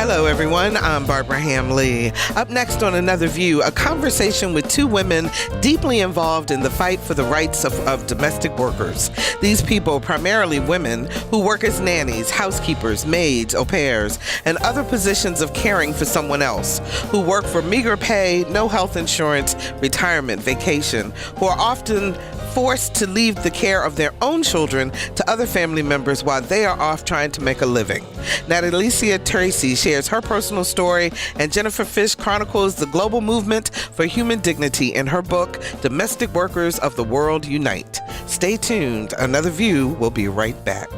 Hello, everyone. I'm Barbara Hamley. Up next on Another View, a conversation with two women deeply involved in the fight for the rights of domestic workers. These people, primarily women, who work as nannies, housekeepers, maids, au pairs, and other positions of caring for someone else, who work for meager pay, no health insurance, retirement, vacation, who are often forced to leave the care of their own children to other family members while they are off trying to make a living. Natalie Tracy shares her personal story, and Jennifer Fish chronicles the global movement for human dignity in her book, Domestic Workers of the World Unite. Stay tuned. Another View will be right back.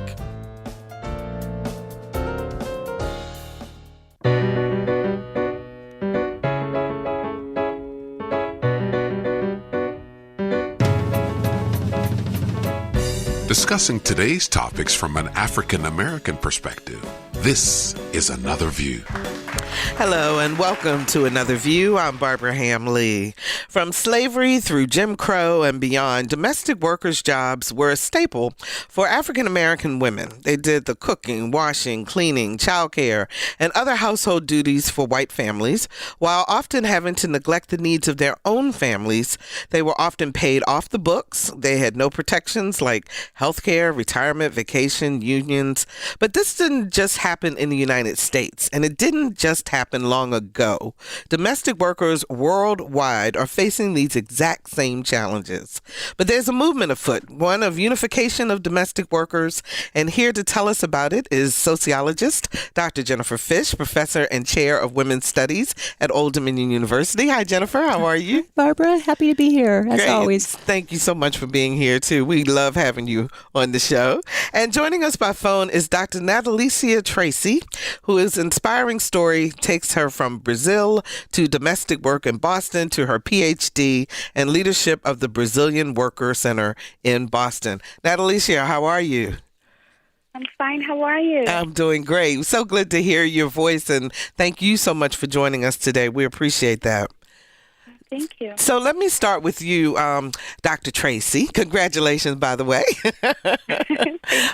Discussing today's topics from an African American perspective, this is Another View. Hello and welcome to Another View. I'm Barbara Hamley. From slavery through Jim Crow and beyond, domestic workers' jobs were a staple for African American women. They did the cooking, washing, cleaning, childcare, and other household duties for white families. While often having to neglect the needs of their own families, they were often paid off the books. They had no protections like health care, retirement, vacation, unions. But this didn't just happen in the United States, and it didn't just happen long ago. Domestic workers worldwide are facing these exact same challenges. But there's a movement afoot, one of unification of domestic workers, and here to tell us about it is sociologist Dr. Jennifer Fish, professor and chair of women's studies at Old Dominion University. Hi, Jennifer. How are you? Barbara, happy to be here, as Great. always. Thank you so much for being here, too. We love having you on the show. And joining us by phone is Dr. Natalie Tracy, whose inspiring story takes her from Brazil to domestic work in Boston to her Ph.D. and leadership of the Brazilian Worker Center in Boston. Natalie, how are you? I'm fine. How are you? I'm doing great. So good to hear your voice, and thank you so much for joining us today. We appreciate that. Thank you. So let me start with you, Dr. Tracy. Congratulations, by the way,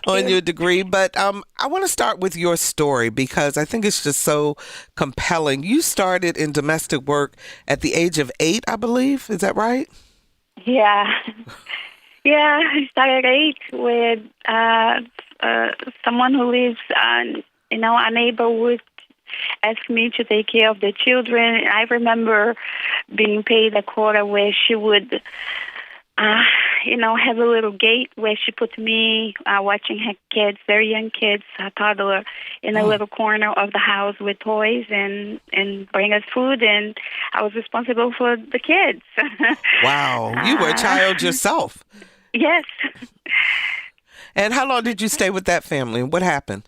on your degree. But I want to start with your story because I think it's just so compelling. You started in domestic work at the age of 8, I believe. Is that right? Yeah. Yeah, I started at 8 with someone who lives in our neighborhood asked me to take care of the children. I remember being paid a quota where she would, have a little gate where she put me watching her kids, very young kids, a toddler, in a little corner of the house with toys and bring us food. And I was responsible for the kids. Wow. You were a child yourself. Yes. And how long did you stay with that family? What happened?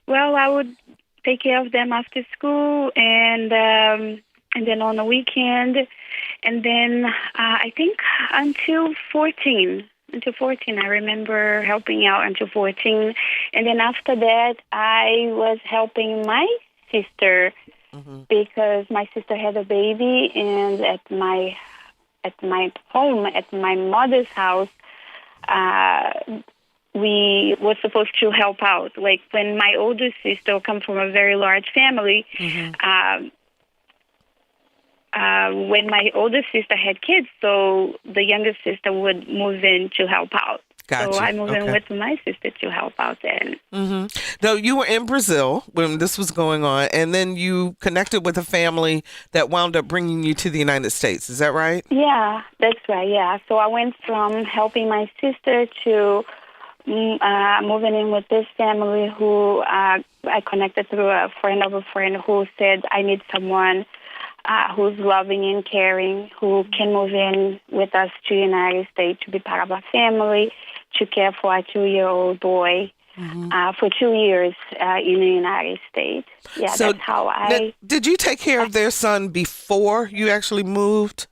Well, I would take care of them after school and then on the weekend. And then I think until 14. I remember helping out until 14. And then after that, I was helping my sister because my sister had a baby. And at my home, at my mother's house, we were supposed to help out. Like when my older sister come from a very large family, when my older sister had kids, so the younger sister would move in to help out. Gotcha. So I moved in with my sister to help out then. No, you were in Brazil when this was going on, and then you connected with a family that wound up bringing you to the United States. Is that right? Yeah, that's right, yeah. So I went from helping my sister to moving in with this family who I connected through a friend of a friend who said, I need someone who's loving and caring, who can move in with us to the United States to be part of our family, to care for a 2-year-old boy for 2 years in the United States. Yeah, so that's how did you take care of their son before you actually moved?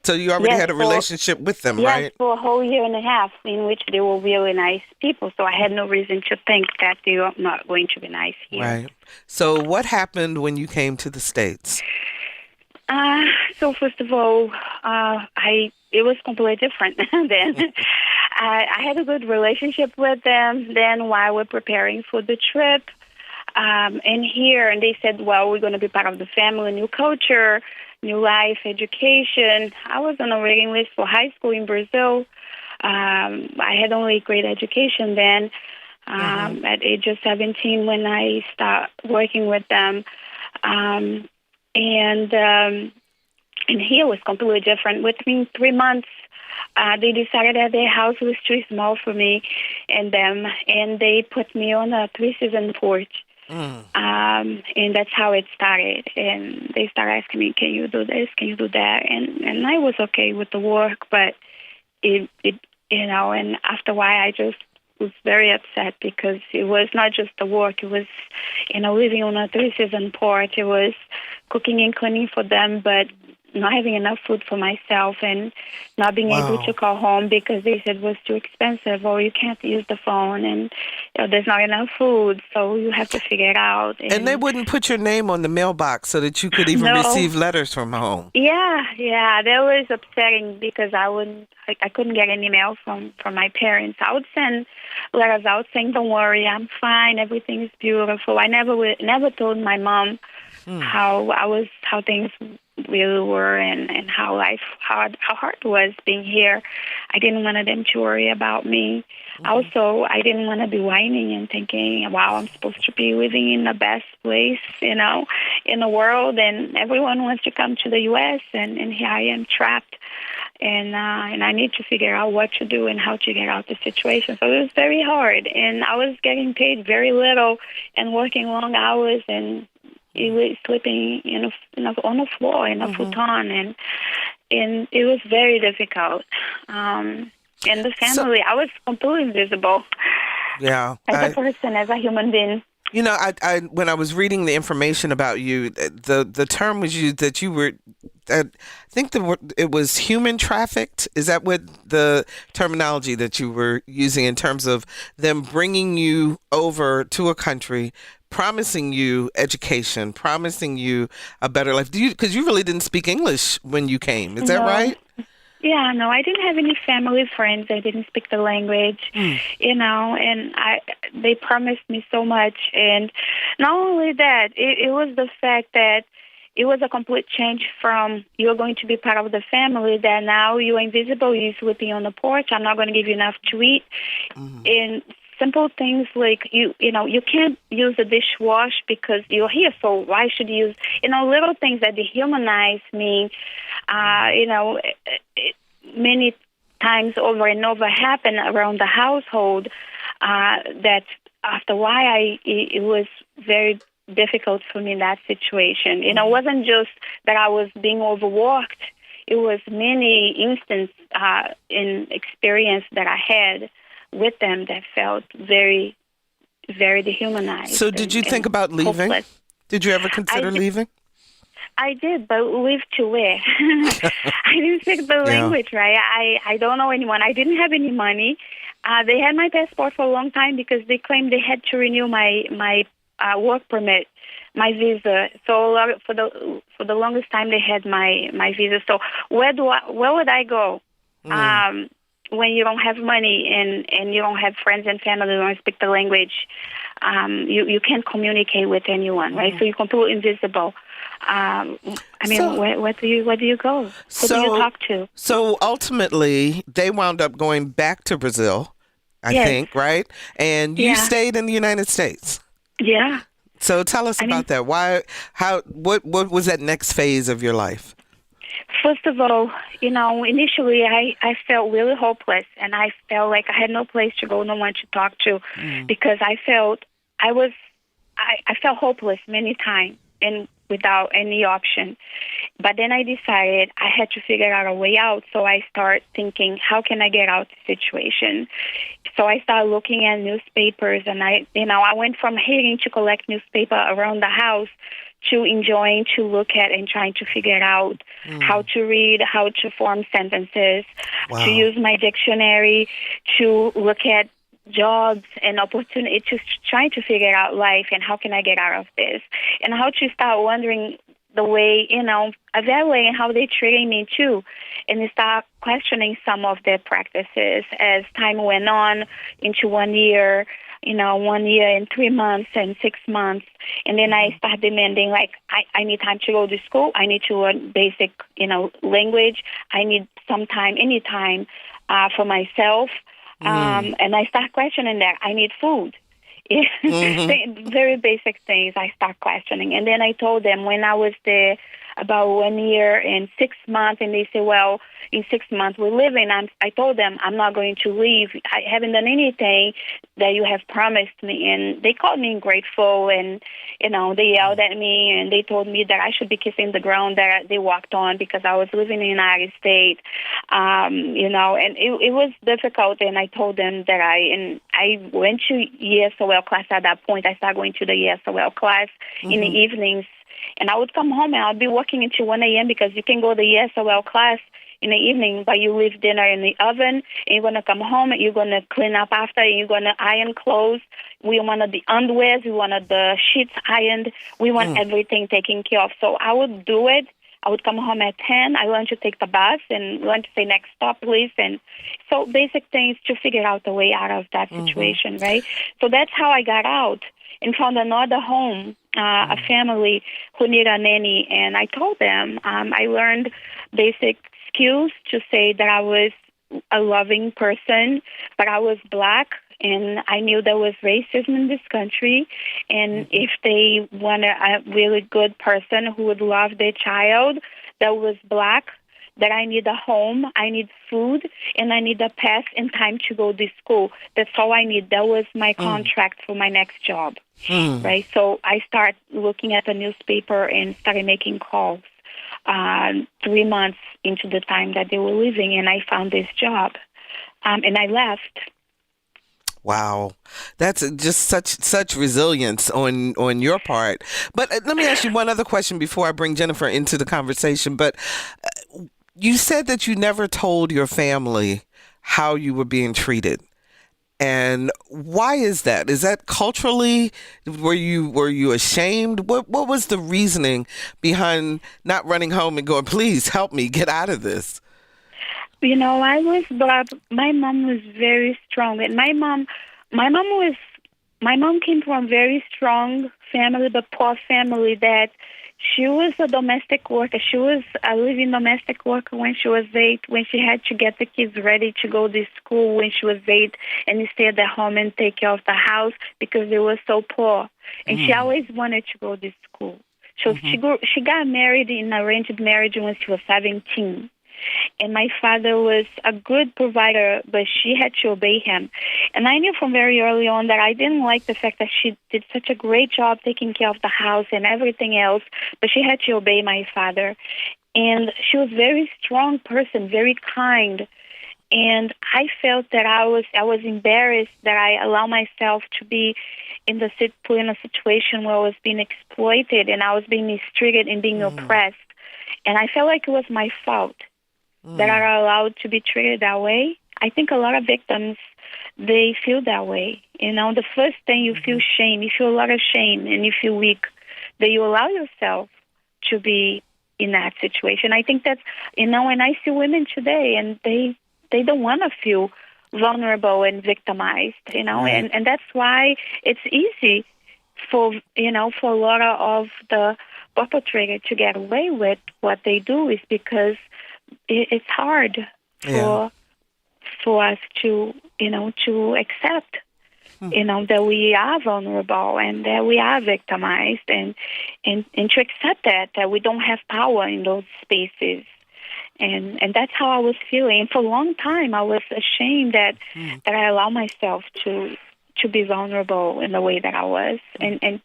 So you already had a relationship with them, right? Yes, for a whole year and a half, in which they were really nice people. So I had no reason to think that they were not going to be nice here. Right. So what happened when you came to the States? So first of all, it was completely different then. I had a good relationship with them. Then while we're preparing for the trip, and here, and they said, well, we're going to be part of the family, new culture, new life, education. I was on a waiting list for high school in Brazil. I had only grade education then. At age of 17 when I start working with them. And here was completely different. Within 3 months, they decided that their house was too small for me and them, and they put me on a 3-season porch. And that's how it started. And they started asking me, can you do this? Can you do that? And I was okay with the work, but it and after a while I just was very upset because it was not just the work. It was, living on a 3-season porch. It was cooking and cleaning for them, but not having enough food for myself and not being able to call home because they said it was too expensive or you can't use the phone and there's not enough food, so you have to figure it out. And they wouldn't put your name on the mailbox so that you could even receive letters from home. Yeah, that was upsetting because I couldn't get any mail from my parents. I would send letters out saying, don't worry, I'm fine, everything is beautiful. I never told my mom how things really were and how hard it was being here. I didn't want them to worry about me. Also, I didn't want to be whining and thinking, wow, I'm supposed to be living in the best place, in the world, and everyone wants to come to the U.S., and here I am trapped. And I need to figure out what to do and how to get out of the situation. So it was very hard, and I was getting paid very little and working long hours and sleeping on the floor in a futon, and it was very difficult. And the family, I was completely invisible. Yeah, as a person, as a human being. I when I was reading the information about you, the term was used that you were, I think it was human trafficked. Is that what the terminology that you were using in terms of them bringing you over to a country, promising you education, promising you a better life? Because you really didn't speak English when you came. Is that right? Yeah, no, I didn't have any family friends. I didn't speak the language, and they promised me so much. And not only that, it was the fact that it was a complete change from you're going to be part of the family, that now you're invisible, you're sleeping on the porch, I'm not going to give you enough to eat. And simple things like you can't use a dishwash because you're here, so why should you use, little things that dehumanize me, many times over and over happen around the household, that after a while it was very difficult for me in that situation. It wasn't just that I was being overworked. It was many instances in experience that I had with them that felt very, very dehumanized. So did you think about leaving? Hopeless. Did you ever consider leaving? I did, but leave to where? I didn't speak the language, right? I don't know anyone. I didn't have any money. They had my passport for a long time because they claimed they had to renew my work permit, my visa. So for the longest time they had my visa. So where would I go? When you don't have money and you don't have friends and family who don't speak the language, you can't communicate with anyone, right? So you're completely invisible. Where do you go? Who do you talk to? So ultimately, they wound up going back to Brazil, I think, right? And you stayed in the United States. Yeah. So tell us about that. What was that next phase of your life? First of all, initially I felt really hopeless, and I felt like I had no place to go, no one to talk to, because I felt hopeless many times and without any option. But then I decided I had to figure out a way out, so I started thinking, how can I get out of the situation? So I started looking at newspapers, and I went from hating to collect newspaper around the house to enjoying to look at and trying to figure out how to read, how to form sentences, to use my dictionary, to look at jobs and opportunity, to trying to figure out life and how can I get out of this, and how to start wondering the way, evaluating how they're treating me too. and I started questioning some of their practices as time went on into 1 year, 1 year and 3 months and 6 months. And then I started demanding, like, I need time to go to school. I need to learn basic, language. I need some time, any time for myself. And I start questioning that. I need food. Very basic things I start questioning. And then I told them when I was there about 1 year and 6 months, and they say, well, in 6 months we're leaving. I told them I'm not going to leave. I haven't done anything that you have promised me. And they called me ungrateful, and, they yelled at me, and they told me that I should be kissing the ground that they walked on because I was living in the United States, and it was difficult. And I told them that I went to ESOL class at that point. I started going to the ESOL class in the evenings. And I would come home and I'd be working until 1 a.m. because you can go to the ESOL class in the evening, but you leave dinner in the oven, and you're going to come home and you're going to clean up after, and you're going to iron clothes. We wanted the underwears, we wanted the sheets ironed, we want everything taken care of. So I would do it. I would come home at 10. I learned to take the bus and learn to say next stop, please. And so basic things to figure out the way out of that situation, right? So that's how I got out and found another home, a family who needed a nanny. And I told them I learned basic skills to say that I was a loving person, but I was Black, and I knew there was racism in this country. And if they wanted a really good person who would love their child that was Black, that I need a home, I need food, and I need a pass and time to go to school. That's all I need. That was my contract for my next job, right? So I started looking at the newspaper and started making calls 3 months into the time that they were leaving, and I found this job, and I left. Wow, that's just such resilience on your part. But let me ask you one other question before I bring Jennifer into the conversation. But you said that you never told your family how you were being treated. And why is that? Is that culturally? Were you ashamed? What was the reasoning behind not running home and going, please help me get out of this? I was Black. My mom was very strong, and my mom came from a very strong family, but poor family. That she was a domestic worker. She was a living domestic worker when she was 8, when she had to get the kids ready to go to school when she was 8, and stay at the home and take care of the house because they were so poor. And she always wanted to go to school. So she got married in an arranged marriage when she was 17. And my father was a good provider, but she had to obey him. And I knew from very early on that I didn't like the fact that she did such a great job taking care of the house and everything else, but she had to obey my father. And she was a very strong person, very kind. And I felt that I was embarrassed that I allowed myself to be put in a situation where I was being exploited and I was being mistreated and being oppressed. And I felt like it was my fault that are allowed to be treated that way. I think a lot of victims, they feel that way. The first thing you feel shame, you feel a lot of shame, and you feel weak, that you allow yourself to be in that situation. I think that's, when I see women today, and they don't want to feel vulnerable and victimized, and that's why it's easy for a lot of the perpetrator to get away with what they do, is because it's hard for us to accept, that we are vulnerable and that we are victimized, and to accept that we don't have power in those spaces. And that's how I was feeling. And for a long time, I was ashamed that I allowed myself to be vulnerable in the way that I was, and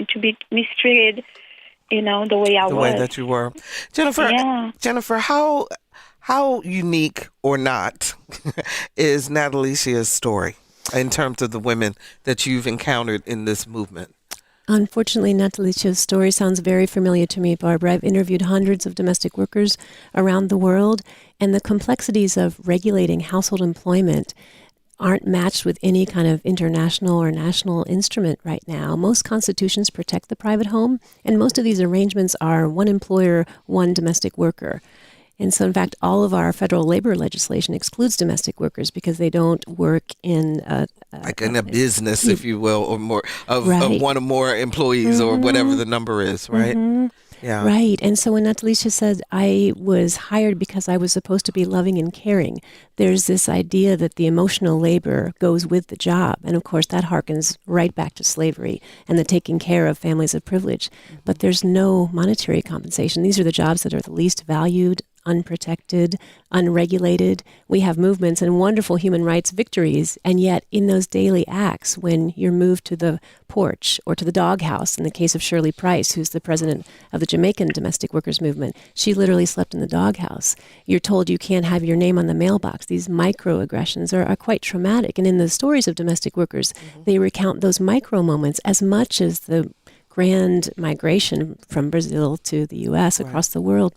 to be mistreated, the way I was. The way that you were. Jennifer, how unique or not is Natalicia's story in terms of the women that you've encountered in this movement? Unfortunately, Natalicia's story sounds very familiar to me, Barbara. I've interviewed hundreds of domestic workers around the world, and the complexities of regulating household employment aren't matched with any kind of international or national instrument right now. Most constitutions protect the private home, and most of these arrangements are one employer, one domestic worker. And so, in fact, all of our federal labor legislation excludes domestic workers because they don't work in like in a business, if you will, or more of right. one or more employees or whatever the number is, right? Yeah. Right. And so when Natalisha said, I was hired because I was supposed to be loving and caring, there's this idea that the emotional labor goes with the job. And of course, that harkens right back to slavery and the taking care of families of privilege. But there's no monetary compensation. These are the jobs that are the least valued, unprotected, unregulated. We have movements and wonderful human rights victories, and yet in those daily acts, when you're moved to the porch or to the doghouse, in the case of Shirley Price, who's the president of the Jamaican domestic workers movement, she literally slept in the doghouse. You're told you can't have your name on the mailbox. These microaggressions are quite traumatic. And in the stories of domestic workers, they recount those micro moments as much as the grand migration from Brazil to the U.S. across the world.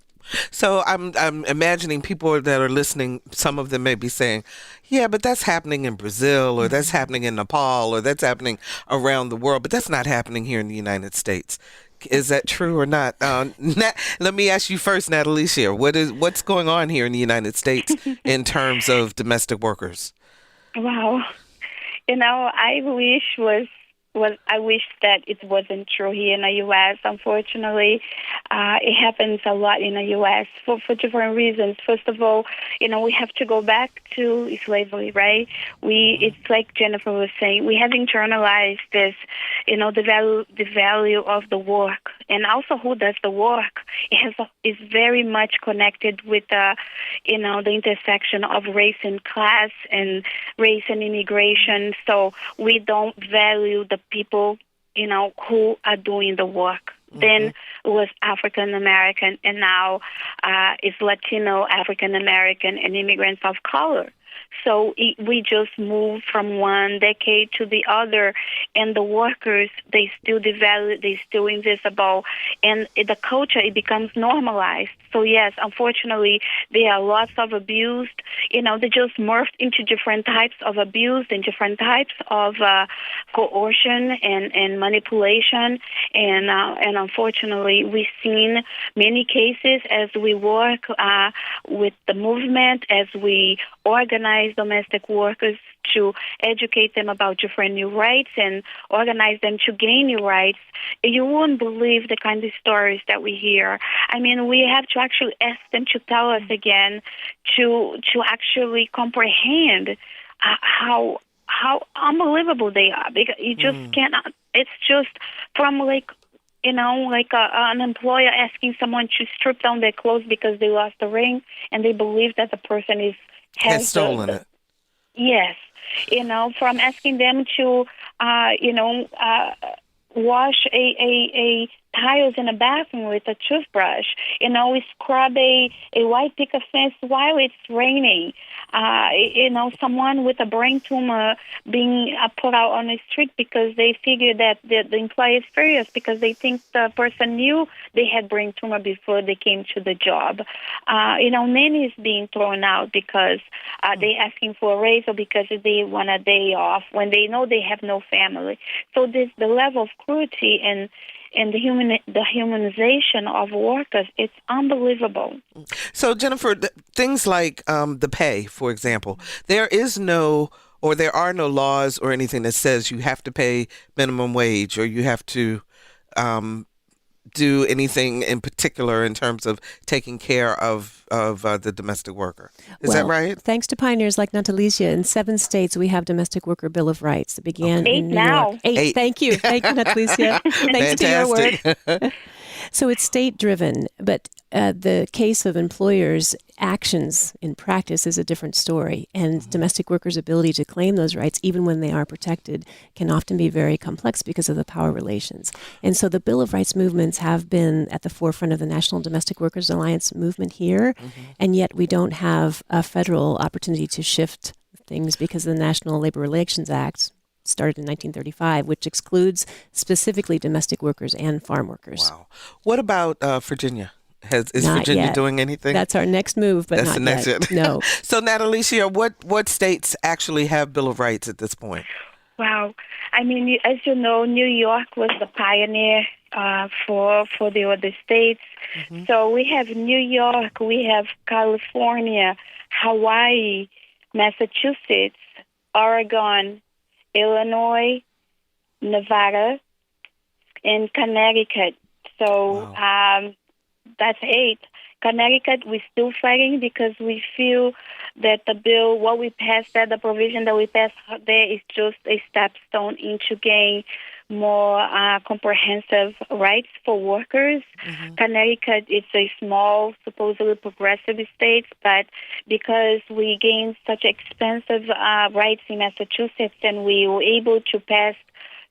So I'm imagining people that are listening, some of them may be saying, yeah, but that's happening in Brazil, or that's happening in Nepal, or that's happening around the world, but that's not happening here in the United States. Is that true or not? Let me ask you first, Natalisha, what's going on here in the United States in terms of domestic workers? Wow. I wish that it wasn't true here in the U.S. Unfortunately, it happens a lot in the U.S. for different reasons. First of all, we have to go back to slavery, right? It's like Jennifer was saying, we have internalized this, the value of the work, and also who does the work. Is very much connected with the intersection of race and class and race and immigration. So we don't value the people, who are doing the work. Then it was African American, and now it's Latino, African American, and immigrants of color. So we just moved from one decade to the other, and the workers, they still develop, they still invisible, and the culture, it becomes normalized. So yes, unfortunately, there are lots of abuse. They just morphed into different types of abuse and different types of coercion and manipulation. And unfortunately, we've seen many cases as we work with the movement, as we organize domestic workers to educate them about different new rights and organize them to gain new rights. You wouldn't believe the kind of stories that we hear. I mean, we have to actually ask them to tell us again, to actually comprehend how unbelievable they are. Because you just cannot. It's just from an employer asking someone to strip down their clothes because they lost a ring, and they believe that the person has stolen it. Yes. From asking them to, wash a tiles in a bathroom with a toothbrush. Scrub a white picket fence while it's raining. Someone with a brain tumor being put out on the street because they figure that the employee is furious because they think the person knew they had brain tumor before they came to the job. Nannies being thrown out because they asking for a raise or because they want a day off when they know they have no family. So the level of cruelty and the humanization of workers, it's unbelievable. So, Jennifer, things like the pay, for example, there are no laws or anything that says you have to pay minimum wage or you have to do anything in particular in terms of taking care of the domestic worker. Is that right? Thanks to pioneers like Natalisha, in 7 states we have domestic worker bill of rights that began in New York. 8. Thank you, Natalisha. Thanks to your work. So it's state-driven, but the case of employers' actions in practice is a different story. And domestic workers' ability to claim those rights, even when they are protected, can often be very complex because of the power relations. And so the Bill of Rights movements have been at the forefront of the National Domestic Workers Alliance movement here, and yet we don't have a federal opportunity to shift things because the National Labor Relations Act started in 1935, which excludes specifically domestic workers and farm workers. Wow. What about Virginia? Is Not Virginia yet. doing anything? That's our next move, but That's not the next yet. one. No. So, Natalisha, what states actually have Bill of Rights at this point? Wow. I mean, as you know, New York was the pioneer for the other states. So we have New York, we have California, Hawaii, Massachusetts, Oregon, Illinois, Nevada, and Connecticut. So that's 8. Connecticut, we're still fighting because we feel that the bill, what we passed there, the provision that we passed there is just a stepstone into gain more comprehensive rights for workers. Connecticut, it's a small, supposedly progressive state, but because we gained such expensive rights in Massachusetts and we were able to pass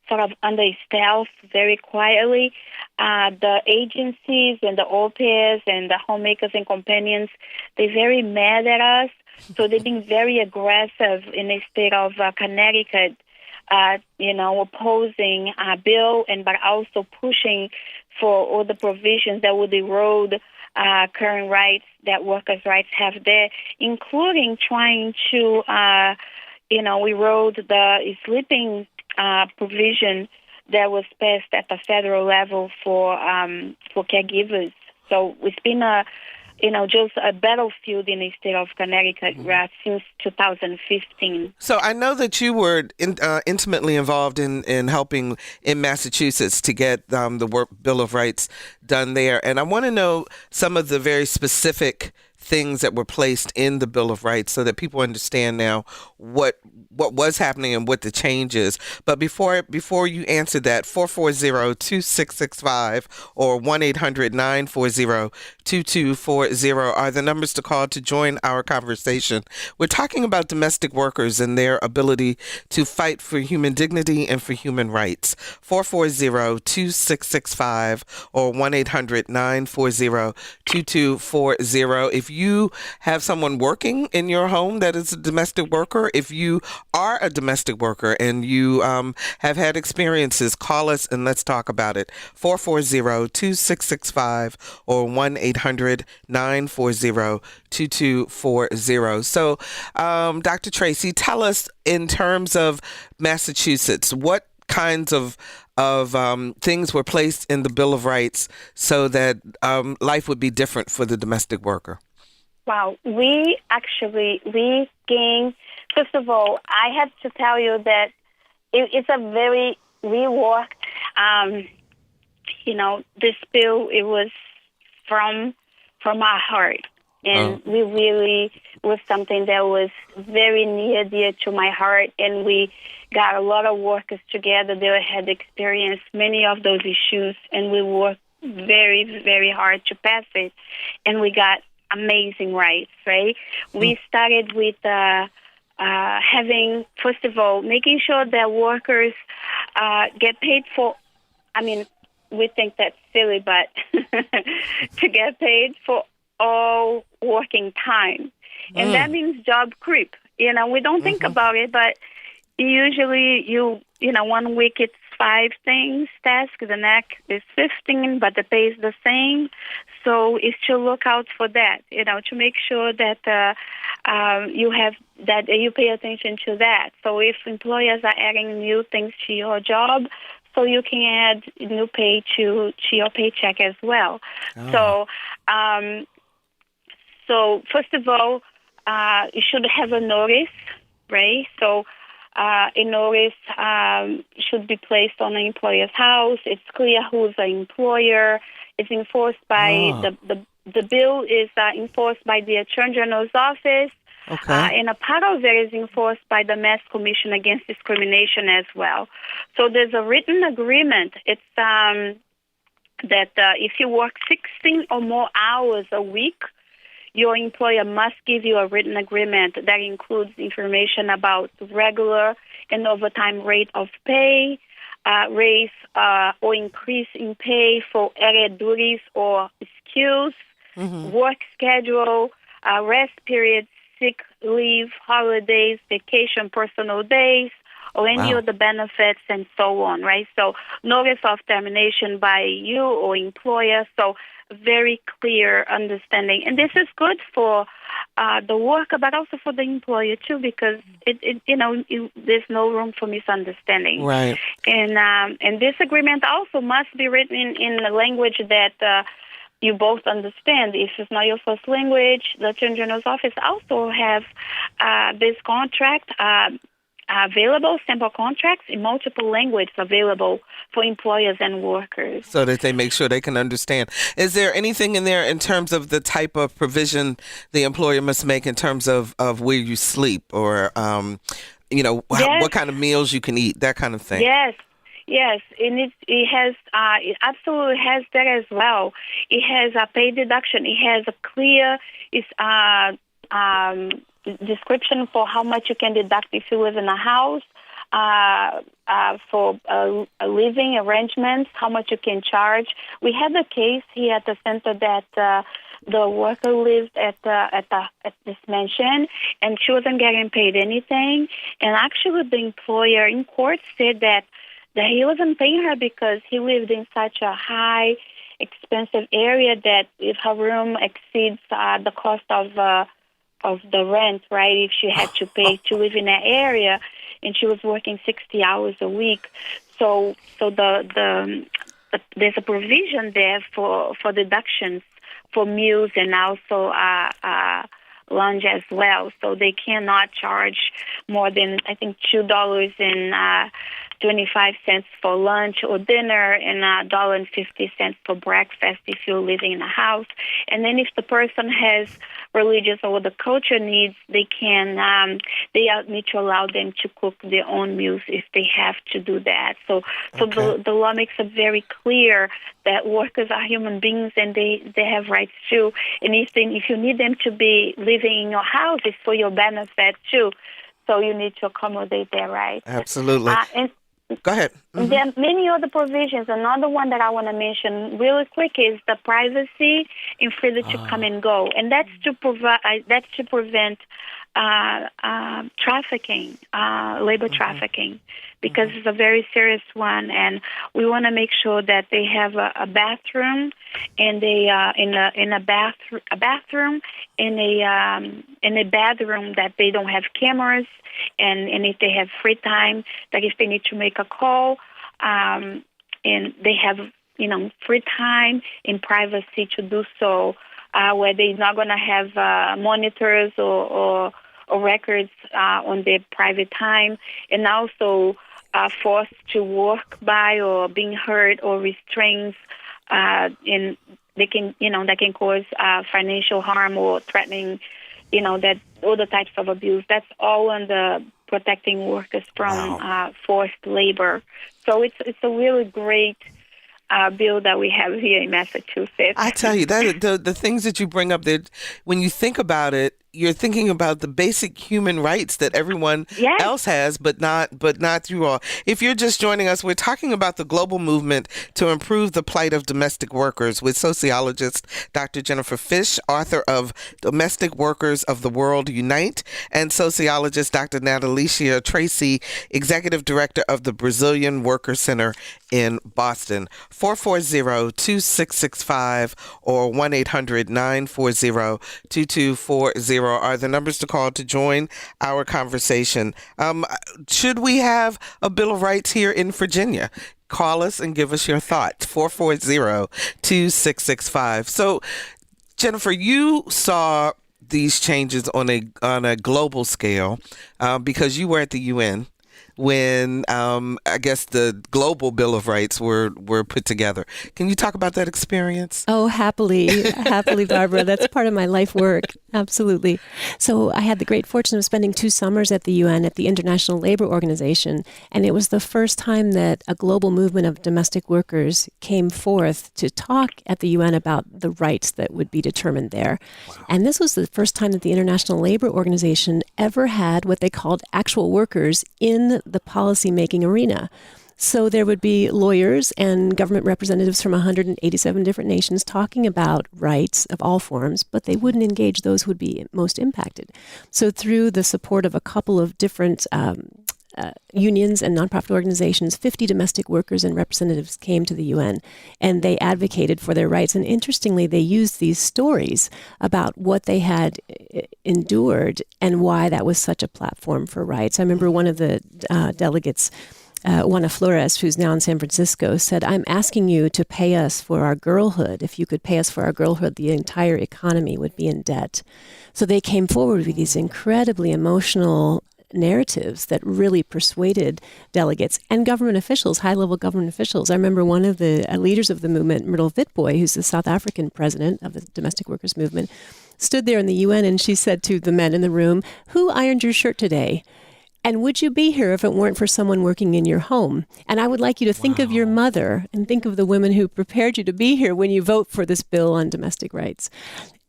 sort of under stealth, very quietly, the agencies and the au pairs and the homemakers and companions, they're very mad at us. So they've been very aggressive in the state of Connecticut, opposing a bill but also pushing for all the provisions that would erode current rights that workers' rights have there, including trying to, erode the sleeping provision that was passed at the federal level for caregivers. So it's been just a battlefield in the state of Connecticut since 2015. So I know that you were intimately involved in helping in Massachusetts to get the Bill of Rights done there. And I want to know some of the very specific things that were placed in the Bill of Rights so that people understand now what was happening and what the change is. But before you answer that, 440-2665 or 1-800-940-2240 are the numbers to call to join our conversation. We're talking about domestic workers and their ability to fight for human dignity and for human rights. 440-2665 or 1-800-940-2240. If you have someone working in your home that is a domestic worker, if you are a domestic worker and you have had experiences, call us and let's talk about it. 440-2665 or 1-800-940-2240. So, Dr. Tracy, tell us in terms of Massachusetts, what kinds of things were placed in the Bill of Rights so that life would be different for the domestic worker? Wow, we gained, first of all, I have to tell you that it's a very reworked, this bill, it was from our heart. And we really was something that was very dear to my heart. And we got a lot of workers together that had experienced many of those issues. And we worked very, very hard to pass it. And we got amazing rights, right? We started with having, first of all, making sure that workers get paid for, we think that's silly, but to get paid for all working time. And that means job creep. We don't think about it, but usually 1 week it's 5 tasks, the next is 15, but the pay is the same. So it's to look out for that, to make sure that you pay attention to that. So if employers are adding new things to your job, so you can add new pay to your paycheck as well. So first of all, you should have a notice, right? So a notice should be placed on the employer's house. It's clear who's the employer. It's enforced by the bill is enforced by the Attorney General's office. Okay. And a part of it is enforced by the Mass Commission Against Discrimination as well. So there's a written agreement. It's that if you work 16 or more hours a week, your employer must give you a written agreement that includes information about regular and overtime rate of pay, raise or increase in pay for added duties or skills, work schedule, rest periods, sick leave, holidays, vacation, personal days, or any Wow. other benefits and so on, right? So notice of termination by you or employer. So very clear understanding. And this is good for the worker, but also for the employer too, because there's no room for misunderstanding. Right. And this agreement also must be written in a language that you both understand. If it's not your first language, the Attorney General's office also have this contract available, sample contracts in multiple languages available for employers and workers. So that they make sure they can understand. Is there anything in there in terms of the type of provision the employer must make in terms of where you sleep or, what kind of meals you can eat, that kind of thing? Yes, and it absolutely has that as well. It has a pay deduction. It has a clear description for how much you can deduct if you live in a house, for living arrangements, how much you can charge. We had a case here at the center that the worker lived at this mansion, and she wasn't getting paid anything. And actually, the employer in court said that he wasn't paying her because he lived in such a high, expensive area that if her room exceeds the cost of the rent, right, if she had to pay to live in that area, and she was working 60 hours a week. So there's a provision there for deductions for meals and also lunch as well. So they cannot charge more than, I think, $2.25 for lunch or dinner and $1.50 for breakfast if you're living in a house. And then if the person has religious or the culture needs, they need to allow them to cook their own meals if they have to do that. So Okay. the law makes it very clear that workers are human beings and they have rights too. And if you need them to be living in your house, it's for your benefit too. So you need to accommodate their rights. Absolutely. And Go ahead. Mm-hmm. there are many other provisions. Another one that I want to mention really quick is the privacy and freedom to come and go, and that's to prevent trafficking, labor trafficking, because it's a very serious one, and we want to make sure that they have a bathroom and a bedroom that they don't have cameras, and if they have free time, like if they need to make a call, and they have free time in privacy to do so, where they're not going to have monitors or records on their private time, and also forced to work by or being hurt or restrained, and that can cause financial harm or threatening, that other types of abuse. That's all under protecting workers from forced labor. So it's a really great bill that we have here in Massachusetts. I tell you, that the things that you bring up there, when you think about it, you're thinking about the basic human rights that everyone else has, but not through all. If you're just joining us, we're talking about the global movement to improve the plight of domestic workers with sociologist Dr. Jennifer Fish, author of Domestic Workers of the World Unite, and sociologist Dr. Natalicia Tracy, executive director of the Brazilian Worker Center in Boston. 440-2665 or 1-800-940-2240 are the numbers to call to join our conversation. Should we have a Bill of Rights here in Virginia? Call us and give us your thoughts. 440-2665. So, Jennifer, you saw these changes on a global scale because you were at the UN when I guess the global Bill of Rights were put together. Can you talk about that experience? Oh, happily, Barbara. That's part of my life work. Absolutely. So I had the great fortune of spending 2 summers at the UN at the International Labor Organization, and it was the first time that a global movement of domestic workers came forth to talk at the UN about the rights that would be determined there. Wow. And this was the first time that the International Labor Organization ever had what they called actual workers in the policy-making arena. So there would be lawyers and government representatives from 187 different nations talking about rights of all forms, but they wouldn't engage those who would be most impacted. So through the support of a couple of different unions and nonprofit organizations, 50 domestic workers and representatives came to the UN, and they advocated for their rights. And interestingly, they used these stories about what they had endured and why that was such a platform for rights. I remember one of the delegates, Juana Flores, who's now in San Francisco, said, "I'm asking you to pay us for our girlhood. If you could pay us for our girlhood, the entire economy would be in debt." So they came forward with these incredibly emotional narratives that really persuaded delegates and government officials, high-level government officials. I remember one of the leaders of the movement, Myrtle Witbooi, who's the South African president of the domestic workers movement, stood there in the UN and she said to the men in the room, "Who ironed your shirt today? And would you be here if it weren't for someone working in your home? And I would like you to think of your mother and think of the women who prepared you to be here when you vote for this bill on domestic rights."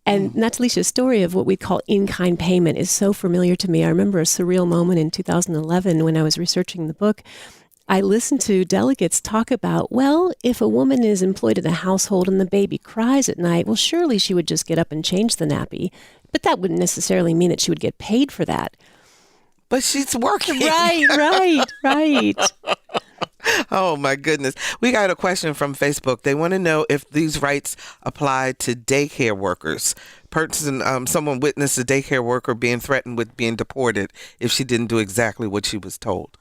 And Natalicia's story of what we call in-kind payment is so familiar to me. I remember a surreal moment in 2011 when I was researching the book. I listened to delegates talk about, well, if a woman is employed in a household and the baby cries at night, well, surely she would just get up and change the nappy. But that wouldn't necessarily mean that she would get paid for that. But she's working. Right. Oh, my goodness. We got a question from Facebook. They want to know if these rights apply to daycare workers. Someone witnessed a daycare worker being threatened with being deported if she didn't do exactly what she was told.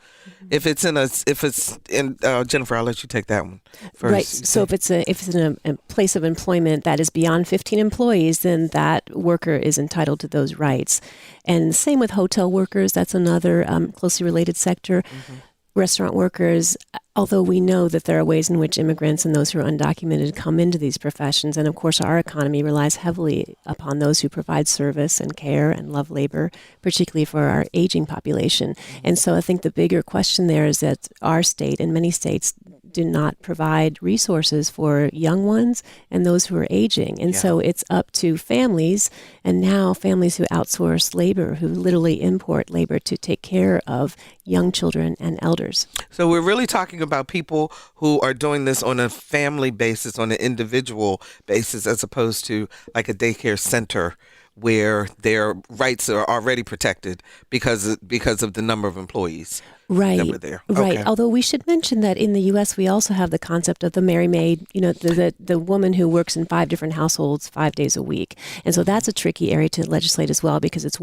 Mm-hmm. Jennifer, I'll let you take that one first. Right. So if it's in a place of employment that is beyond 15 employees, then that worker is entitled to those rights. And same with hotel workers. That's another closely related sector. Mm-hmm. Restaurant workers, although we know that there are ways in which immigrants and those who are undocumented come into these professions. And of course, our economy relies heavily upon those who provide service and care and love labor, particularly for our aging population. And so I think the bigger question there is that our state and many states do not provide resources for young ones and those who are aging. And so it's up to families, and now families who outsource labor, who literally import labor to take care of young children and elders. So we're really talking about people who are doing this on a family basis, on an individual basis, as opposed to like a daycare center where their rights are already protected because of the number of employees. Right. That were there. Right. Okay. Although we should mention that in the U.S. we also have the concept of the Mary Maid, the woman who works in 5 different households 5 days a week. And so that's a tricky area to legislate as well, because it's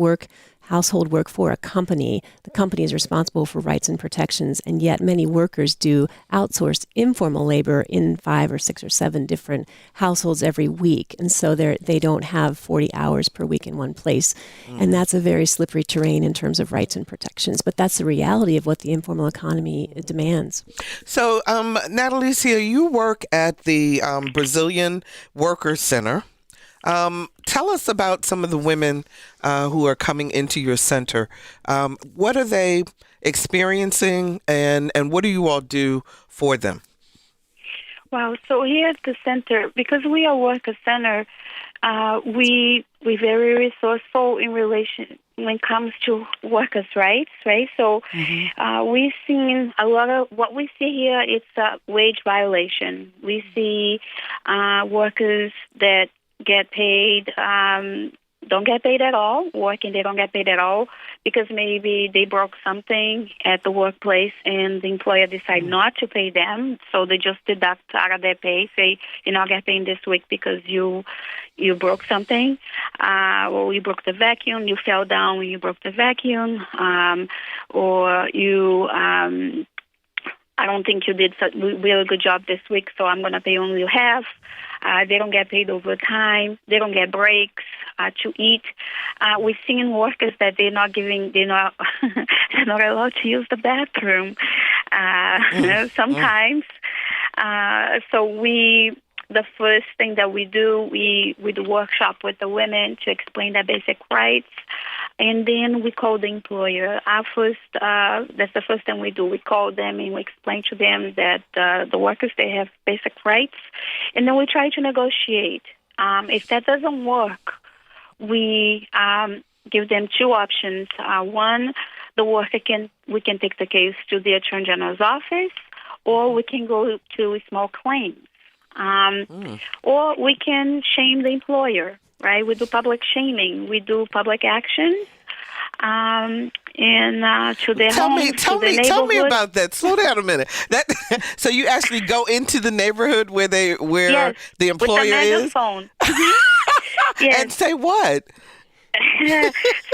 household work for a company. The company is responsible for rights and protections, and yet many workers do outsourced informal labor in 5 or 6 or 7 different households every week. And so they don't have 40 hours per week in one place. And that's a very slippery terrain in terms of rights and protections. But that's the reality of what the informal economy demands. So, Natalicia, you work at the Brazilian Workers Center. Tell us about some of the women who are coming into your center. What are they experiencing, and what do you all do for them? Well, so here at the center, because we are worker center, we very resourceful in relation when it comes to workers' rights, right? So we've seen a lot of what we see here. It's a wage violation. We see workers that get paid, don't get paid at all, working, they don't get paid at all because maybe they broke something at the workplace and the employer decided not to pay them, so they just deduct out of their pay, say, you're not getting paid this week because you broke something, or you broke the vacuum, you fell down when you broke the vacuum, or you... I don't think you did a really good job this week, so I'm going to pay only half. They don't get paid overtime. They don't get breaks to eat. We've seen workers that they're not allowed to use the bathroom sometimes. So the first thing that we do workshop with the women to explain their basic rights. And then we call the employer. That's the first thing we do. We call them and we explain to them that the workers, they have basic rights. And then we try to negotiate. If that doesn't work, we give them 2 options. One, we can take the case to the Attorney General's office, or we can go to small claims. Or we can shame the employer. Right, we do public shaming. We do public actions. and to their homes, Tell to the me neighborhood. about that. Slow down a minute. That so you actually go into the neighborhood where Yes, the employer with a is megaphone. Yes. and say what?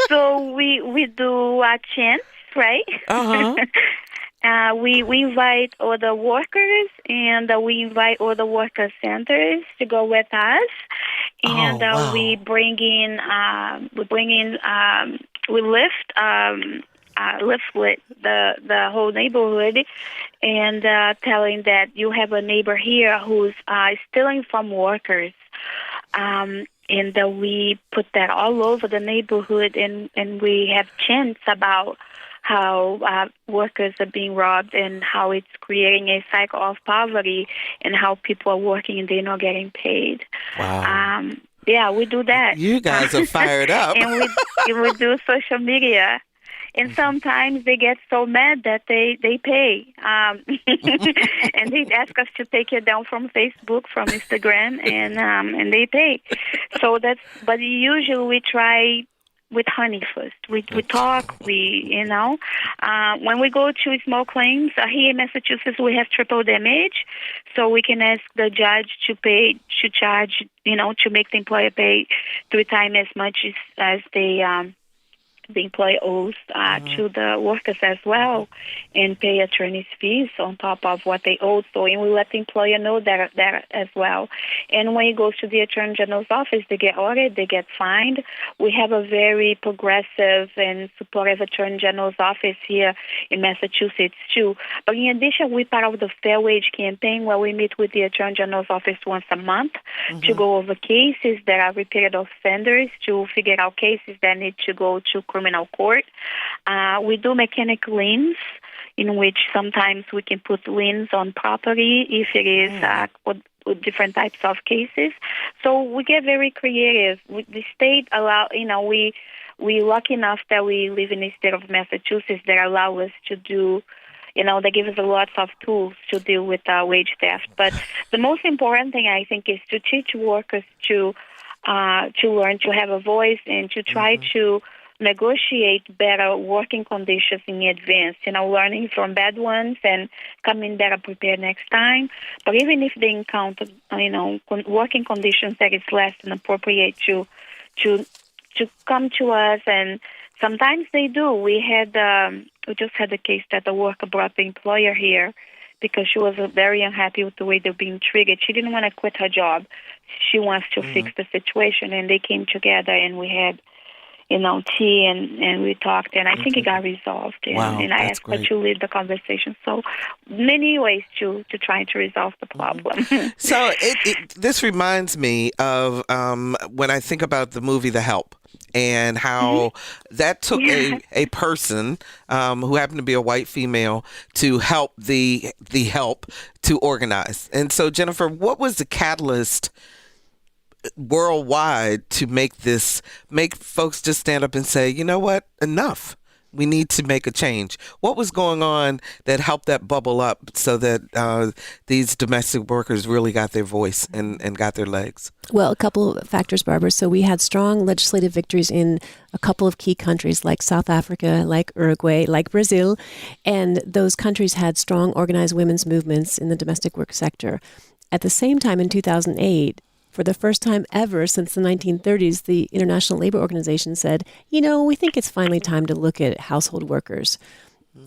So we do chants, right? Uh-huh. We invite all the workers, and we invite all the worker centers to go with us, and wow. we lift with the whole neighborhood, and telling that you have a neighbor here who's stealing from workers. And we put that all over the neighborhood, and we have chants about how workers are being robbed and how it's creating a cycle of poverty and how people are working and they're not getting paid. Wow. Yeah, we do that. You guys are fired up. And we do social media. And sometimes they get so mad that they pay. And they ask us to take it down from Facebook, from Instagram, and they pay. But usually we try with honey first. We talk, when we go to small claims, here in Massachusetts we have triple damage, so we can ask the judge to charge, to make the employer pay 3 times as much as the employer owes to the workers as well, and pay attorney's fees on top of what they owe. So, and we let the employer know that as well. And when it goes to the Attorney General's office, they get audited, they get fined. We have a very progressive and supportive Attorney General's office here in Massachusetts too. But in addition, we're part of the Fair Wage Campaign, where we meet with the Attorney General's office once a month to go over cases that are repeated offenders, to figure out cases that need to go to criminal court. We do mechanic liens, in which sometimes we can put liens on property if it is with different types of cases. So we get very creative. The state we're lucky enough that we live in the state of Massachusetts that allow us to do, they give us lots of tools to deal with wage theft. But the most important thing, I think, is to teach workers to learn to have a voice and to try to negotiate better working conditions in advance, learning from bad ones and coming better prepared next time. But even if they encounter, working conditions that is less than appropriate, to come to us, and sometimes they do. We just had a case that the worker brought the employer here because she was very unhappy with the way they're being treated. She didn't want to quit her job. She wants to fix the situation, and they came together, and we had tea, and we talked, and I think it got resolved. And I asked her to lead the conversation. So many ways to try to resolve the problem. So this reminds me of when I think about the movie The Help, and how that took a person who happened to be a white female to help the help to organize. And so, Jennifer, what was the catalyst worldwide to make folks just stand up and say, you know what, enough, we need to make a change? What was going on that helped that bubble up so that these domestic workers really got their voice and got their legs? Well, a couple of factors, Barbara. So we had strong legislative victories in a couple of key countries like South Africa, like Uruguay, like Brazil, and those countries had strong organized women's movements in the domestic work sector. At the same time, in 2008, for the first time ever since the 1930s, the International Labor Organization said, we think it's finally time to look at household workers.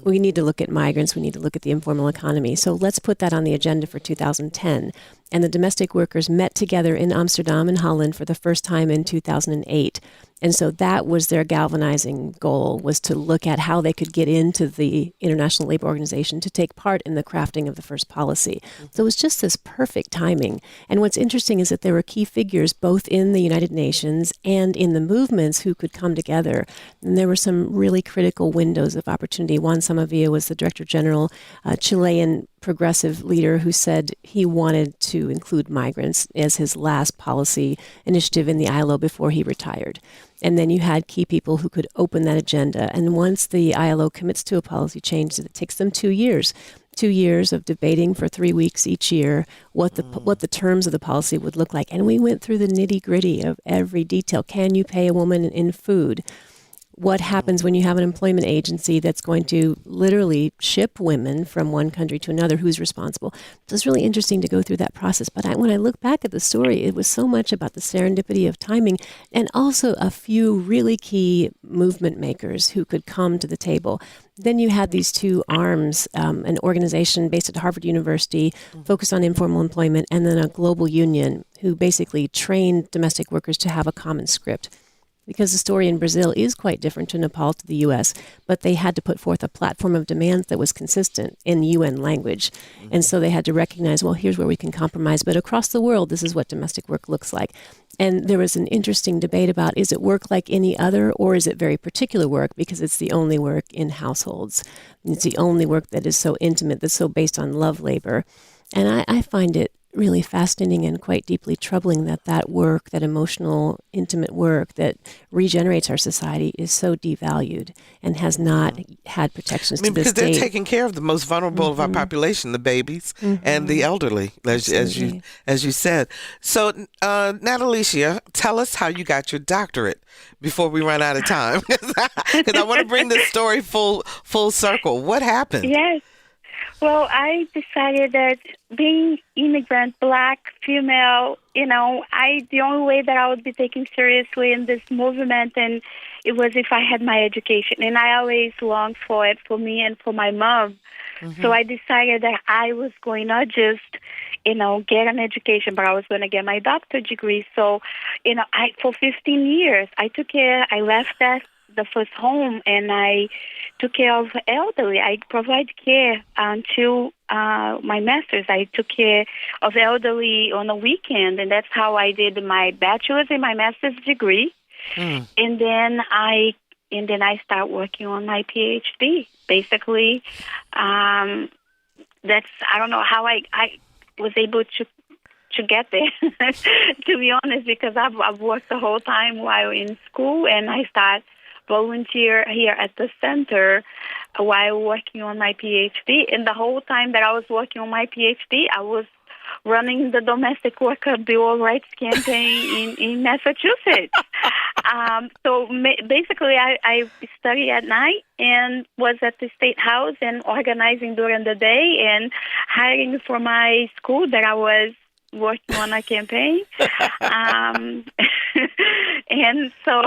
We need to look at migrants. We need to look at the informal economy. So let's put that on the agenda for 2010. And the domestic workers met together in Amsterdam and Holland for the first time in 2008. And so that was their galvanizing goal, was to look at how they could get into the International Labor Organization to take part in the crafting of the first policy. So it was just this perfect timing. And what's interesting is that there were key figures both in the United Nations and in the movements who could come together. And there were some really critical windows of opportunity. Juan Samavia was the Director General, a Chilean progressive leader who said he wanted to include migrants as his last policy initiative in the ILO before he retired. And then you had key people who could open that agenda. And once the ILO commits to a policy change, it takes them 2 years. 2 years of debating for 3 weeks each year what the terms of the policy would look like. And we went through the nitty-gritty of every detail. Can you pay a woman in food? what happens when you have an employment agency that's going to literally ship women from one country to another, who's responsible. So it's really interesting to go through that process. But when I look back at the story, it was so much about the serendipity of timing and also a few really key movement makers who could come to the table. Then you had these two arms, an organization based at Harvard University focused on informal employment, and then a global union who basically trained domestic workers to have a common script. Because the story in Brazil is quite different to Nepal, to the U.S., but they had to put forth a platform of demands that was consistent in UN language. And so they had to recognize, well, here's where we can compromise, but across the world, this is what domestic work looks like. And there was an interesting debate about, is it work like any other, or is it very particular work because it's the only work in households? It's the only work that is so intimate, that's so based on love labor. And I find it really fascinating and quite deeply troubling that work, that emotional, intimate work that regenerates our society, is so devalued and has not had protections to this because date. they're taking care of the most vulnerable of our population, the babies and the elderly, as you said. So, Natalicia, tell us how you got your doctorate before we run out of time, because I want to bring this story full circle. What happened? Yes. Well, I decided that being immigrant, Black, female, the only way that I would be taken seriously in this movement, and it was if I had my education. And I always longed for it for me and for my mom. So I decided that I was going not just, get an education, but I was going to get my doctorate degree. So, for 15 years, I left the first home, and I took care of elderly. I provide care until my master's. I took care of elderly on the weekend, and that's how I did my bachelor's and my master's degree. And then I start working on my Ph.D. Basically, I don't know how I was able to get there, to be honest, because I've worked the whole time while in school, and I start volunteer here at the center while working on my PhD. And the whole time that I was working on my PhD, I was running the domestic worker Bill of Rights campaign in Massachusetts. So basically, I studied at night and was at the State House and organizing during the day and hiring for my school that I was working on a campaign. And so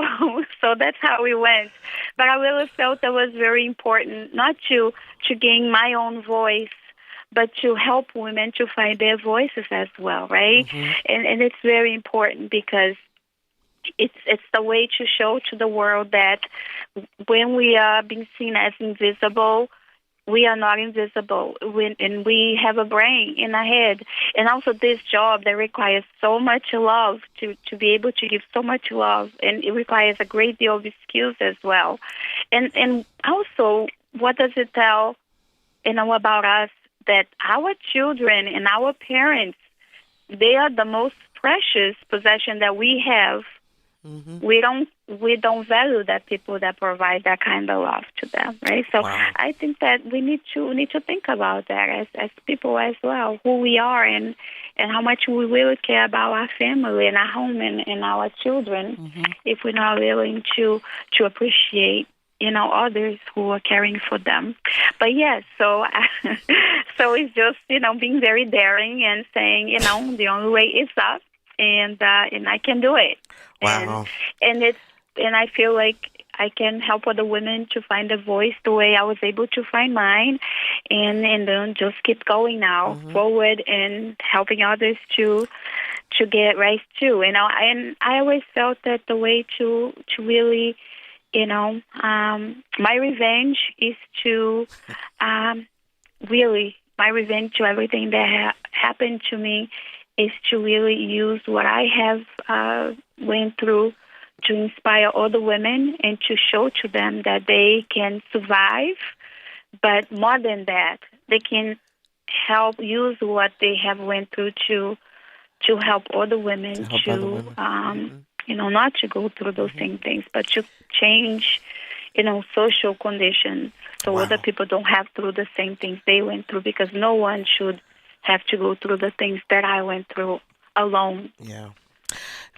that's how we went. But I really felt that was very important, not to gain my own voice, but to help women to find their voices as well, right? And it's very important because it's the way to show to the world that when we are being seen as invisible, we are not invisible, and we have a brain in our head. And also this job that requires so much love to be able to give so much love, and it requires a great deal of skills as well. And also, what does it tell, about us? That our children and our parents, they are the most precious possession that we have. We don't value that people that provide that kind of love to them, right? So I think that we need to think about that as people as well, who we are and how much we really care about our family and our home and our children, if we're not willing to appreciate others who are caring for them. But yes, so it's just being very daring and saying the only way is up, and I can do it. Wow. And I feel like I can help other women to find a voice the way I was able to find mine, and then just keep going now forward and helping others to get right too. And I always felt that the way to really, my revenge is to really, my revenge to everything that happened to me is to really use what I have went through to inspire other women and to show to them that they can survive, but more than that, they can help use what they have went through to help other women not to go through those same things, but to change, social conditions so other people don't have through the same things they went through, because no one should have to go through the things that I went through alone. Yeah.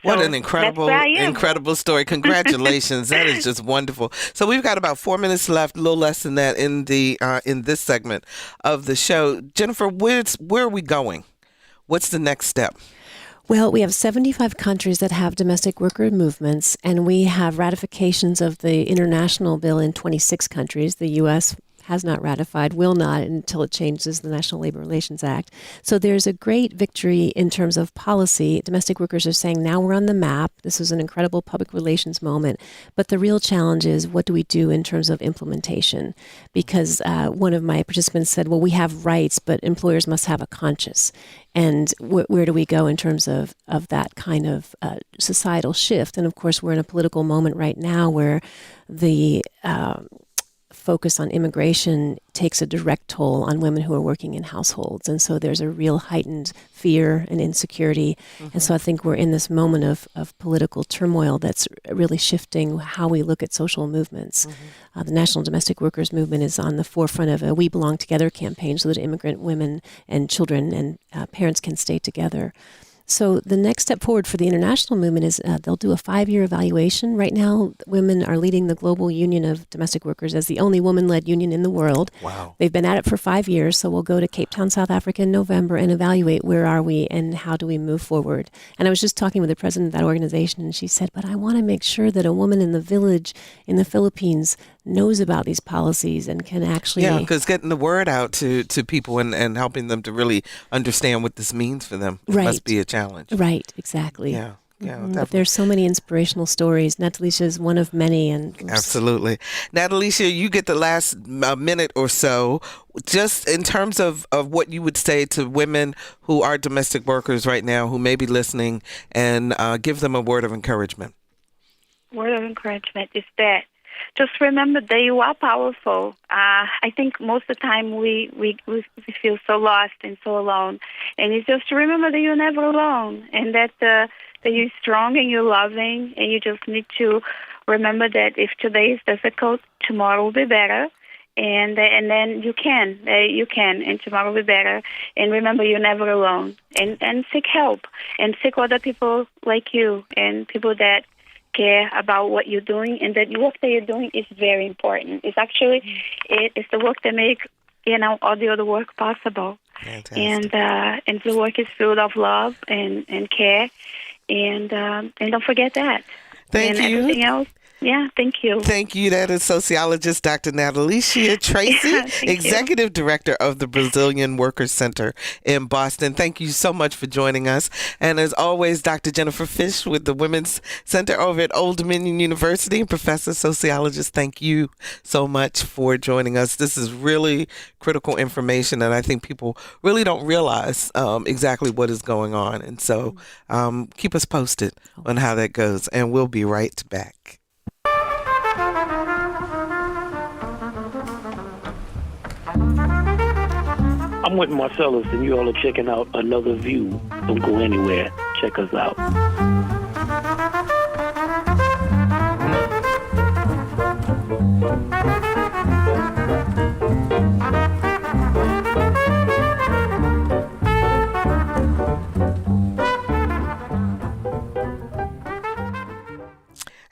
What So an incredible, that's where I am. incredible story. Congratulations. That is just wonderful. So we've got about 4 minutes left, a little less than that in this segment of the show. Jennifer, where are we going? What's the next step? Well, we have 75 countries that have domestic worker movements, and we have ratifications of the international bill in 26 countries. The U.S. has not ratified, will not until it changes the National Labor Relations Act. So there's a great victory in terms of policy. Domestic workers are saying, now we're on the map. This is an incredible public relations moment. But the real challenge is, what do we do in terms of implementation? Because one of my participants said, well, we have rights, but employers must have a conscience. And where do we go in terms of that kind of societal shift? And of course, we're in a political moment right now where the focus on immigration takes a direct toll on women who are working in households. And so there's a real heightened fear and insecurity. Mm-hmm. And so I think we're in this moment of political turmoil that's really shifting how we look at social movements. Mm-hmm. The National Domestic Workers Movement is on the forefront of a We Belong Together campaign so that immigrant women and children and parents can stay together. So the next step forward for the international movement is they'll do a 5-year evaluation. Right now, women are leading the Global Union of Domestic Workers as the only woman-led union in the world. Wow. They've been at it for 5 years, so we'll go to Cape Town, South Africa in November and evaluate where are we and how do we move forward. And I was just talking with the president of that organization, and she said, but I want to make sure that a woman in the village in the Philippines knows about these policies and can actually... Yeah, because getting the word out to people and helping them to really understand what this means for them must be a challenge. Right, exactly. Yeah. Yeah, but there's so many inspirational stories. Natalisha is one of many. And absolutely. Natalisha, you get the last minute or so, just in terms of what you would say to women who are domestic workers right now who may be listening, and give them a word of encouragement. Word of encouragement is that just remember that you are powerful. I think most of the time we feel so lost and so alone. And it's just to remember that you're never alone, and that you're strong and you're loving, and you just need to remember that if today is difficult, tomorrow will be better. And then you can, and tomorrow will be better. And remember, you're never alone. And seek help, and seek other people like you, and people that care about what you're doing, and that work that you're doing is very important. It's actually it's the work that make all the other work possible. Fantastic. And the work is filled of love and care, and don't forget that. Thank you. Everything else. Yeah, thank you. Thank you. That is sociologist Dr. Natalisha Tracy, Executive Director of the Brazilian Workers Center in Boston. Thank you so much for joining us. And as always, Dr. Jennifer Fish with the Women's Center over at Old Dominion University, Professor Sociologist. Thank you so much for joining us. This is really critical information, and I think people really don't realize exactly what is going on. And so keep us posted on how that goes, and we'll be right back. I'm with Marcellus, and you all are checking out Another View. Don't go anywhere. Check us out.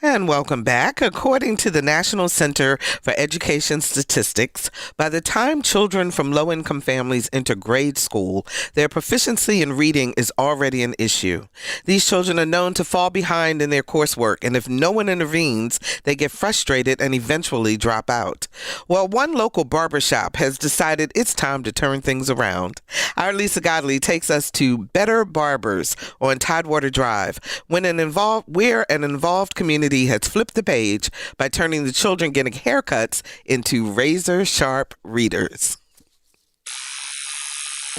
And welcome back. According to the National Center for Education Statistics, by the time children from low-income families enter grade school, their proficiency in reading is already an issue. These children are known to fall behind in their coursework, and if no one intervenes, they get frustrated and eventually drop out. Well, one local barbershop has decided it's time to turn things around. Our Lisa Godley takes us to Better Barbers on Tidewater Drive, where an involved community has flipped the page by turning the children getting haircuts into razor-sharp readers.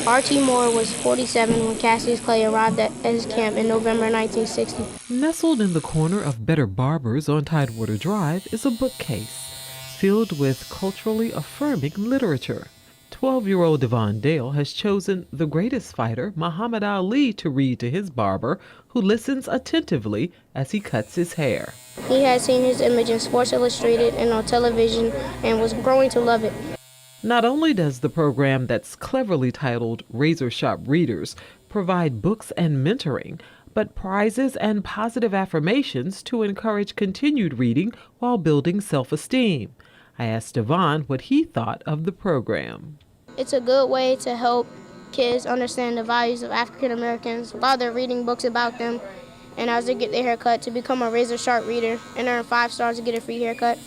R.T. Moore was 47 when Cassius Clay arrived at his camp in November 1960. Nestled in the corner of Better Barbers on Tidewater Drive is a bookcase filled with culturally affirming literature. 12-year-old Devon Dale has chosen the greatest fighter, Muhammad Ali, to read to his barber, who listens attentively as he cuts his hair. He had seen his image in Sports Illustrated and on television and was growing to love it. Not only does the program that's cleverly titled Razor Sharp Readers provide books and mentoring, but prizes and positive affirmations to encourage continued reading while building self-esteem. I asked Devon what he thought of the program. It's a good way to help kids understand the values of African Americans while they're reading books about them, and as they get their haircut, to become a razor sharp reader and earn 5 stars to get a free haircut.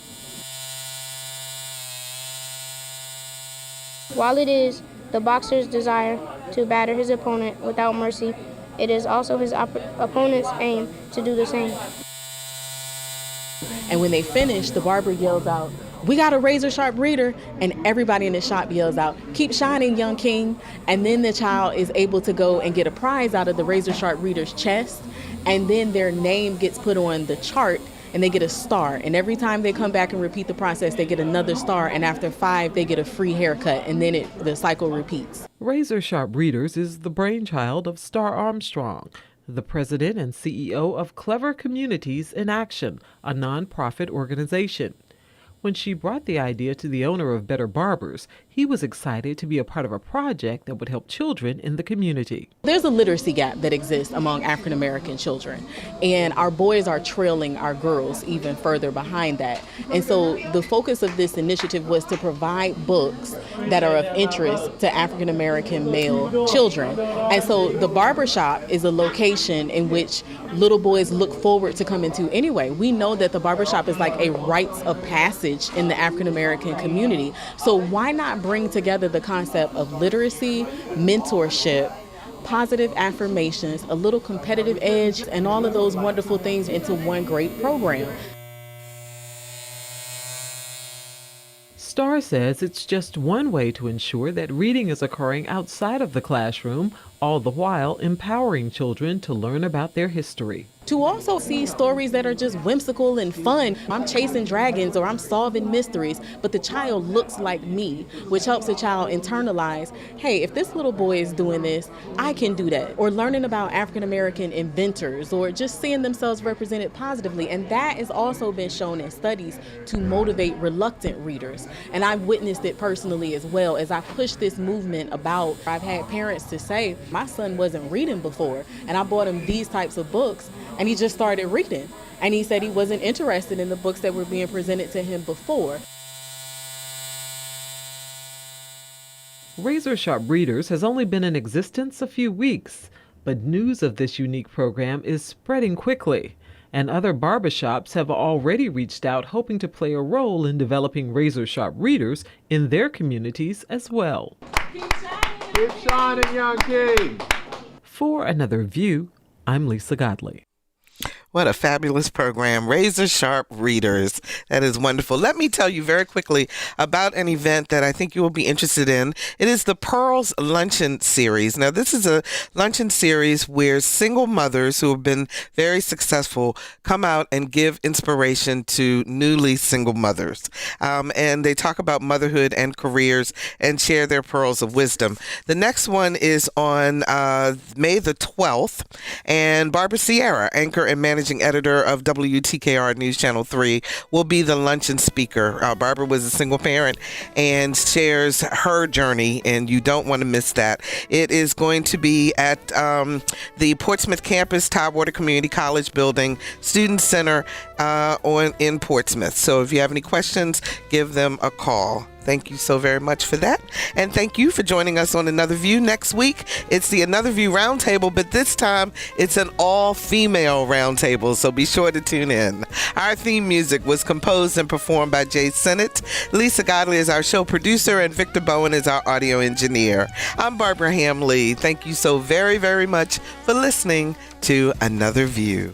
While it is the boxer's desire to batter his opponent without mercy, it is also his opponent's aim to do the same. And when they finish, the barber yells out, "We got a razor sharp reader," and everybody in the shop yells out, "Keep shining, young king." And then the child is able to go and get a prize out of the razor sharp reader's chest, and then their name gets put on the chart and they get a star. And every time they come back and repeat the process, they get another star, and after 5, they get a free haircut, and then the cycle repeats. Razor Sharp Readers is the brainchild of Star Armstrong, the president and CEO of Clever Communities in Action, a nonprofit organization. When she brought the idea to the owner of Better Barbers, he was excited to be a part of a project that would help children in the community. There's a literacy gap that exists among African American children, and our boys are trailing our girls even further behind that. And so the focus of this initiative was to provide books that are of interest to African American male children. And so the barbershop is a location in which little boys look forward to coming to anyway. We know that the barbershop is like a rites of passage in the African American community. So why not bring together the concept of literacy, mentorship, positive affirmations, a little competitive edge, and all of those wonderful things into one great program? Star says it's just one way to ensure that reading is occurring outside of the classroom, all the while empowering children to learn about their history. To also see stories that are just whimsical and fun. I'm chasing dragons or I'm solving mysteries, but the child looks like me, which helps the child internalize, hey, if this little boy is doing this, I can do that. Or learning about African American inventors, or just seeing themselves represented positively. And that has also been shown in studies to motivate reluctant readers. And I've witnessed it personally as well as I push this movement about. I've had parents to say, my son wasn't reading before, and I bought him these types of books, and he just started reading. And he said he wasn't interested in the books that were being presented to him before. Razor Sharp Readers has only been in existence a few weeks, but news of this unique program is spreading quickly, and other barbershops have already reached out hoping to play a role in developing Razor Sharp Readers in their communities as well. Keep shining, young king. For Another View, I'm Lisa Godley. What a fabulous program, Razor Sharp Readers. That is wonderful. Let me tell you very quickly about an event that I think you will be interested in. It is the Pearls Luncheon Series. Now, this is a luncheon series where single mothers who have been very successful come out and give inspiration to newly single mothers. And they talk about motherhood and careers and share their pearls of wisdom. The next one is on May the 12th, and Barbara Sierra, anchor and managing editor of WTKR News Channel 3, will be the luncheon speaker. Barbara was a single parent and shares her journey, and you don't want to miss that. It is going to be at the Portsmouth campus, Tidewater Community College building, Student Center in Portsmouth. So if you have any questions, give them a call. Thank you so very much for that. And thank you for joining us on Another View. Next week, it's the Another View Roundtable, but this time it's an all-female roundtable, so be sure to tune in. Our theme music was composed and performed by Jay Sennett. Lisa Godley is our show producer, and Victor Bowen is our audio engineer. I'm Barbara Hamlee. Thank you so very, very much for listening to Another View.